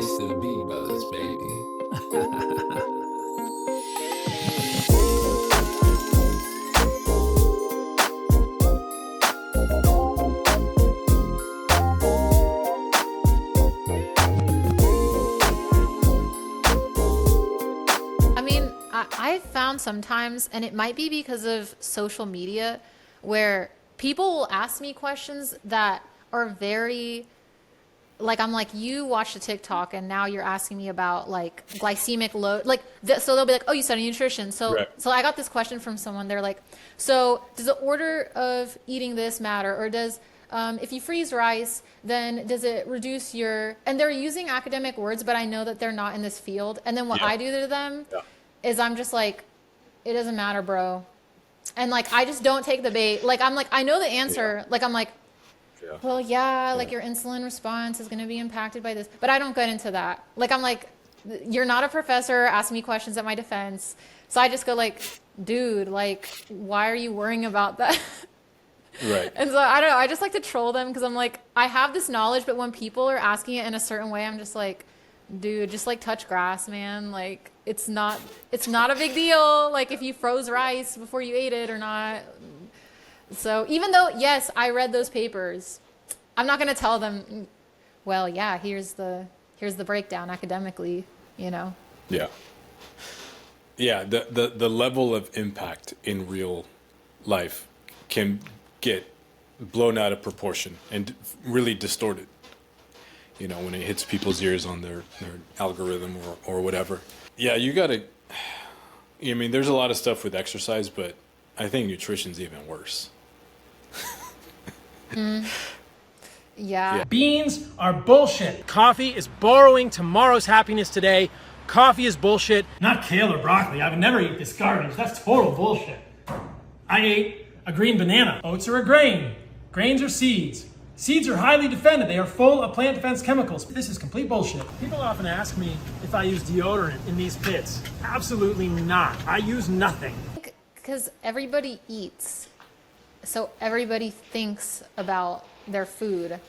It's the B-Buzz, baby. I mean, I've found sometimes, and it might be because of social media, where people will ask me questions that are very, like, I'm like, you watched a TikTok and now you're asking me about like glycemic load. Like, so they'll be like, oh, you study nutrition. So, Right. so I got this question from someone. They're like, so does the order of eating this matter? Or does, if you freeze rice, then does it reduce your, and they're using academic words, but I know that they're not in this field. And then what Yeah. I do to them Yeah. is I'm just like, it doesn't matter, bro. And like, I just don't take the bait. Like, I'm like, I know the answer. Like, I'm like, Yeah. well, yeah, like your insulin response is going to be impacted by this. But I don't get into that. Like, I'm like, you're not a professor asking me questions at my defense. So I just go like, dude, like, why are you worrying about that? Right. And so I don't know. I just like to troll them because I'm like, I have this knowledge, but when people are asking it in a certain way, I'm just like, dude, just like touch grass, man. Like, it's not a big deal. Like, if you froze rice before you ate it or not. So even though, yes, I read those papers, I'm not going to tell them, well, yeah, here's the breakdown academically, you know? Yeah. Yeah. The level of impact in real life can get blown out of proportion and really distorted, you know, when it hits people's ears on their algorithm or whatever. Yeah, you got to, I mean, there's a lot of stuff with exercise, but I think nutrition's even worse. Yeah. Beans are bullshit. Coffee is borrowing tomorrow's happiness today. Coffee is bullshit. Not kale or broccoli. I would never eat this garbage. That's total bullshit. I ate a green banana. Oats are a grain. Grains are seeds. Seeds are highly defended. They are full of plant defense chemicals. This is complete bullshit. People often ask me if I use deodorant in these pits. Absolutely not. I use nothing. Because everybody eats. So everybody thinks about their food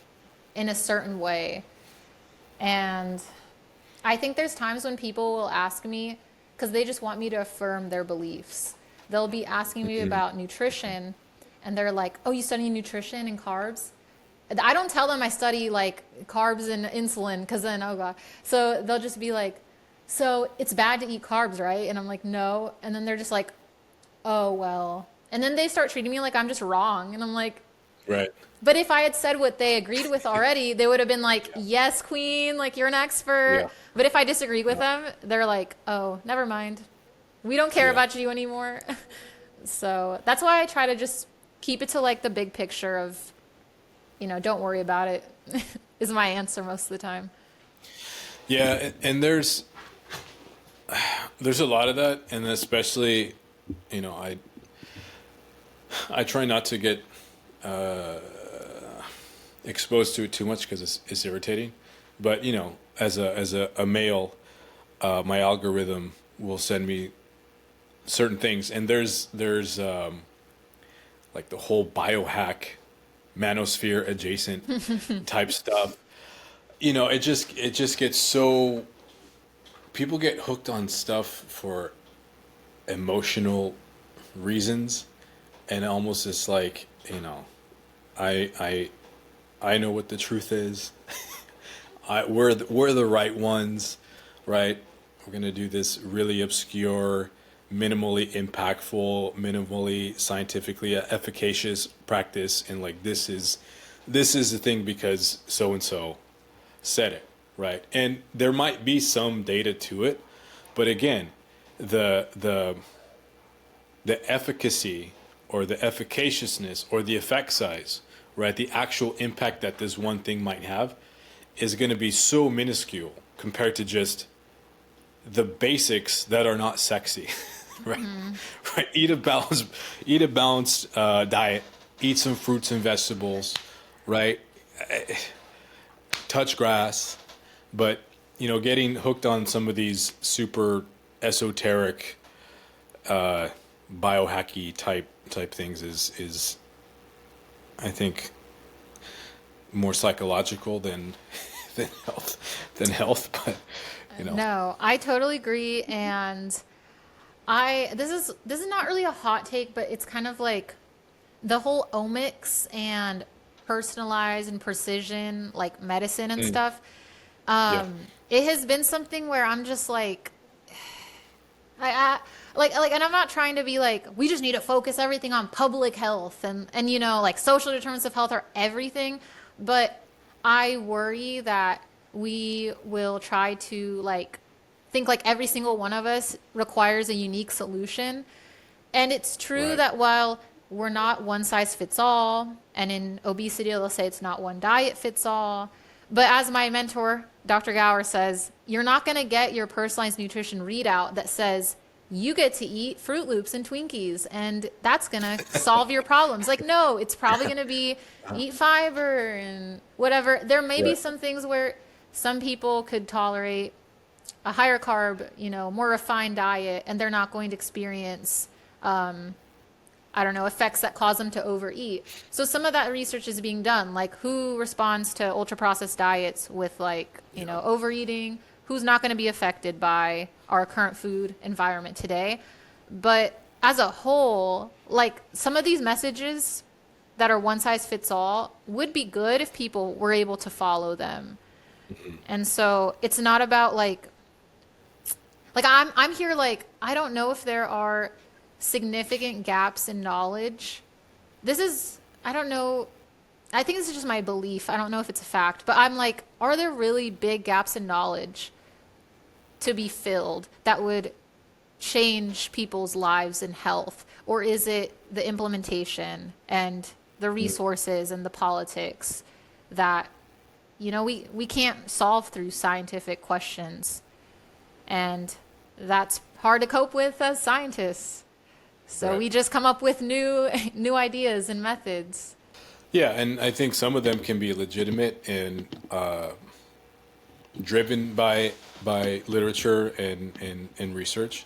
in a certain way. And I think there's times when people will ask me, because they just want me to affirm their beliefs. They'll be asking me about nutrition, and they're like, oh, you study nutrition and carbs? I don't tell them I study like carbs and insulin, because then, oh God. So they'll just be like, so it's bad to eat carbs, right? And I'm like, no. And then they're just like, oh, well. And then they start treating me like I'm just wrong. And I'm like, Right. but if I had said what they agreed with already, they would have been like, yes, queen, like you're an expert. Yeah. But if I disagreed with them, they're like, oh, never mind. We don't care Yeah. about you anymore. So that's why I try to just keep it to like the big picture of, you know, don't worry about it is my answer most of the time. Yeah, and there's a lot of that, and especially, you know, I try not to get exposed to it too much because it's irritating. But you know, as a male, my algorithm will send me certain things, and there's like the whole biohack, manosphere adjacent type stuff. You know, it just gets so, people get hooked on stuff for emotional reasons, and almost it's like, you know, I know what the truth is. We're the right ones, right? We're gonna do this really obscure, minimally impactful, minimally scientifically efficacious practice, and like this is the thing because so and so said it, right? And there might be some data to it, but again, the efficacy or the efficaciousness or the effect size, right? The actual impact that this one thing might have is going to be so minuscule compared to just the basics that are not sexy, right? Right. Eat a balanced diet. Eat some fruits and vegetables, right? Touch grass, but you know, getting hooked on some of these super esoteric, biohacky type things is I think more psychological than than health, but No, I totally agree. And this is not really a hot take, but it's kind of like the whole omics and personalized and precision, like medicine and stuff. yeah, It has been something where I'm just like, and I'm not trying to be like, we just need to focus everything on public health and like social determinants of health are everything. But I worry that we will try to like think like every single one of us requires a unique solution. And it's true right, that while we're not one size fits all, and in obesity, they'll say it's not one diet fits all. But as my mentor, Dr. Gower, says, you're not going to get your personalized nutrition readout that says you get to eat Fruit Loops and Twinkies and that's going to solve your problems. Like, no, it's probably going to be eat fiber and whatever. There may be right, some things where some people could tolerate a higher carb, more refined diet, and they're not going to experience I don't know, effects that cause them to overeat. So some of that research is being done, like who responds to ultra processed diets with like, overeating, who's not going to be affected by our current food environment today. But as a whole, like some of these messages that are one size fits all would be good if people were able to follow them. And so it's not about like I'm here like I don't know if there are significant gaps in knowledge. I don't know. I think this is just my belief. I don't know if it's a fact, but I'm like, are there really big gaps in knowledge to be filled that would change people's lives and health? Or is it the implementation and the resources and the politics that, we can't solve through scientific questions? And that's hard to cope with as scientists. So right. we just come up with new ideas and methods. Yeah, and I think some of them can be legitimate and driven by literature and research,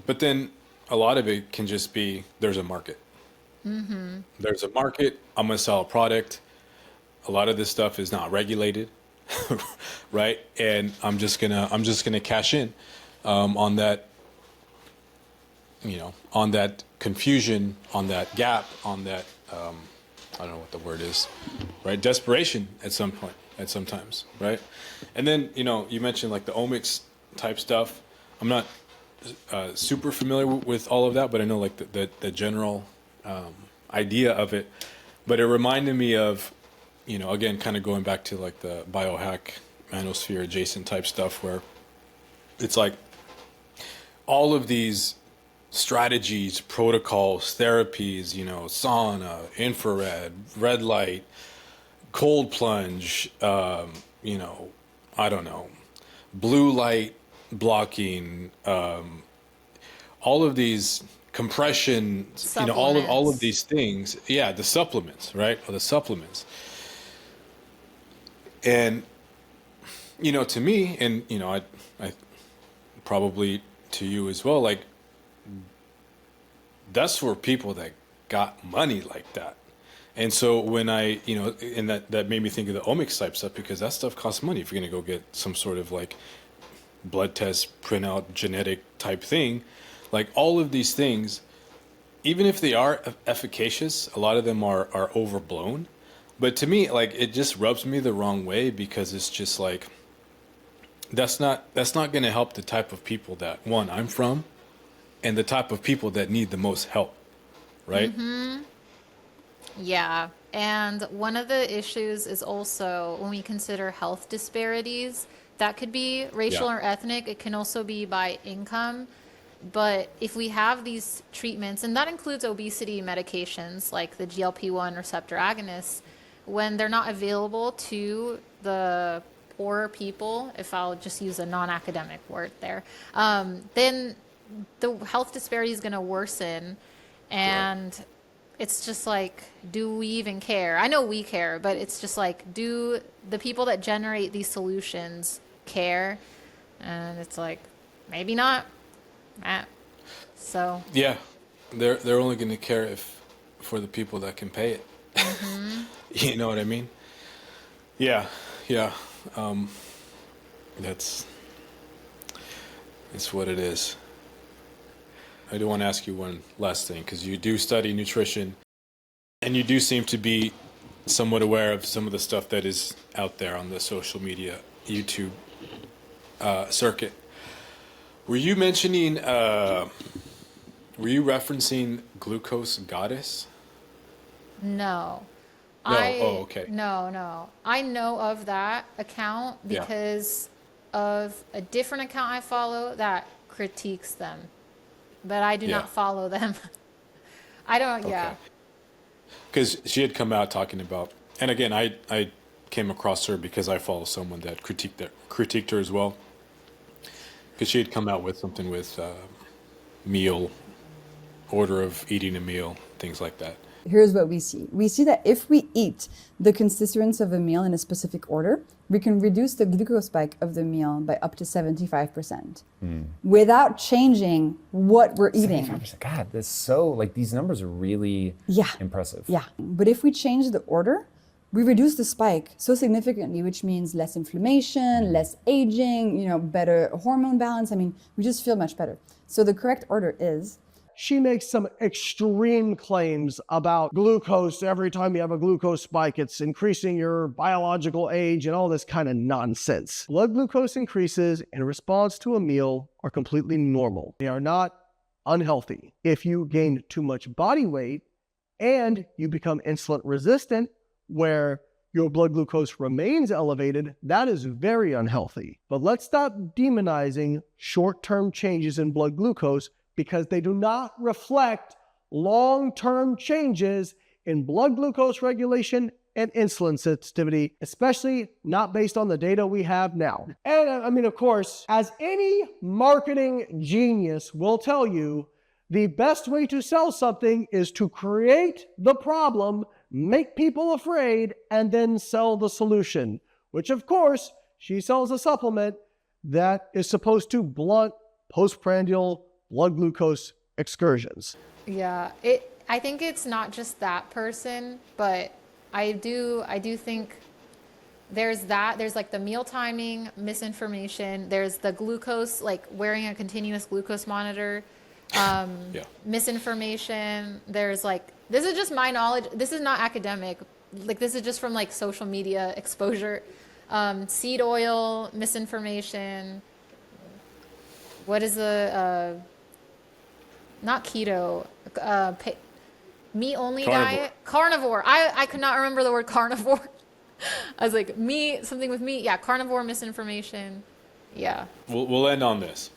but then a lot of it can just be there's a market. There's a market. I'm gonna sell a product. A lot of this stuff is not regulated, right? And I'm just gonna cash in on that. On that confusion, on that gap, on that, I don't know what the word is, right? Desperation at some point, at sometimes, right? And then, you mentioned like the omics type stuff. I'm not super familiar with all of that, but I know like the general idea of it. But it reminded me of, again, kind of going back to like the biohack, manosphere adjacent type stuff where it's like all of these strategies, protocols, therapies, sauna, infrared, red light, cold plunge, I don't know, blue light blocking, all of these compression, all of these things. Yeah, the supplements, right? Or the supplements. And, to me, and, I probably to you as well, like, that's for people that got money like that. And so when I, and that made me think of the omics type stuff because that stuff costs money if you're going to go get some sort of like blood test, printout, genetic type thing. Like all of these things, even if they are efficacious, a lot of them are overblown. But to me, like it just rubs me the wrong way because it's just like, that's not going to help the type of people that, one, I'm from, and the type of people that need the most help, right? Yeah. And one of the issues is also when we consider health disparities, that could be racial Yeah. or ethnic. It can also be by income. But if we have these treatments, and that includes obesity medications like the GLP-1 receptor agonists, when they're not available to the poorer people, if I'll just use a non-academic word there, then the health disparity is going to worsen. And it's just like, do we even care? I know we care, but it's just like, do the people that generate these solutions care? And it's like, maybe not. So Yeah, they're only going to care if for the people that can pay it. You know what I mean? Yeah, yeah. It's what it is. I do want to ask you one last thing, because you do study nutrition and you do seem to be somewhat aware of some of the stuff that is out there on the social media, YouTube circuit. Were you referencing Glucose Goddess? No. No. Oh, okay. No. I know of that account because of a different account I follow that critiques them, but I do not follow them. I don't, Because she had come out talking about, and again, I came across her because I follow someone that critiqued her as well. Because she had come out with something with meal, order of eating a meal, things like that. Here's what we see. We see that if we eat the constituents of a meal in a specific order, we can reduce the glucose spike of the meal by up to 75% without changing what we're eating. 75%. God, that's so, like, these numbers are really impressive. Yeah, but if we change the order, we reduce the spike so significantly, which means less inflammation, less aging, better hormone balance. I mean, we just feel much better. So the correct order is... She makes some extreme claims about glucose. Every time you have a glucose spike, it's increasing your biological age and all this kind of nonsense. Blood glucose increases in response to a meal are completely normal. They are not unhealthy. If you gain too much body weight and you become insulin resistant, where your blood glucose remains elevated, that is very unhealthy. But let's stop demonizing short-term changes in blood glucose, because they do not reflect long-term changes in blood glucose regulation and insulin sensitivity, especially not based on the data we have now. And I mean, of course, as any marketing genius will tell you, the best way to sell something is to create the problem, make people afraid, and then sell the solution, which of course, she sells a supplement that is supposed to blunt postprandial blood glucose excursions. Yeah, I think it's not just that person, but I do think there's like the meal timing misinformation, there's the glucose, like wearing a continuous glucose monitor, misinformation. There's like, this is just my knowledge, this is not academic, like this is just from like social media exposure. Seed oil misinformation. What is the not keto, meat only diet? Carnivore. I could not remember the word carnivore. I was like, meat, something with meat. Yeah, carnivore misinformation. Yeah. We'll end on this.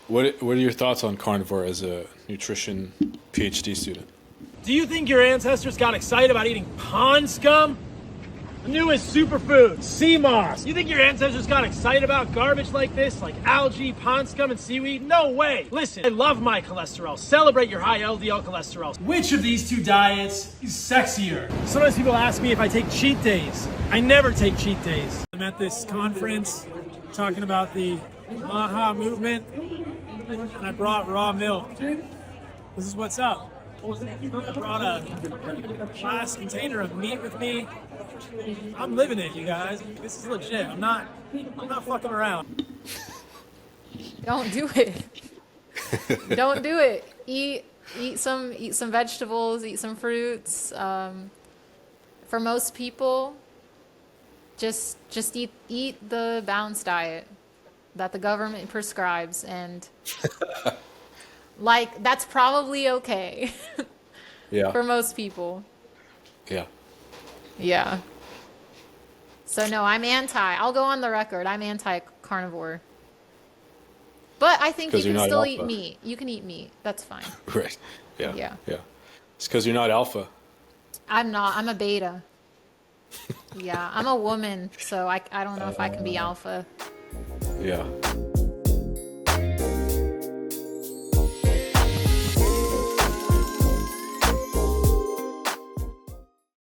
What are your thoughts on carnivore as a nutrition PhD student? Do you think your ancestors got excited about eating pond scum? The newest superfood, sea moss. You think your ancestors got excited about garbage like this, like algae, pond scum, and seaweed? No way. Listen, I love my cholesterol. Celebrate your high LDL cholesterol. Which of these two diets is sexier? Sometimes people ask me if I take cheat days. I never take cheat days. I'm at this conference talking about the Maha movement, and I brought raw milk. This is what's up. I brought a glass container of meat with me. I'm living it, you guys. This is legit. I'm not fucking around. Don't do it. Don't do it. Eat some vegetables, eat some fruits. For most people, just eat the balanced diet that the government prescribes, and like that's probably okay. Yeah. For most people. Yeah. Yeah. So no, I'll go on the record, I'm anti-carnivore. But I think you can still eat meat. You can eat meat. That's fine. Right. Yeah. Yeah. Yeah. It's because you're not alpha. I'm not. I'm a beta. Yeah. I'm a woman, so I don't know if I can be alpha. Yeah.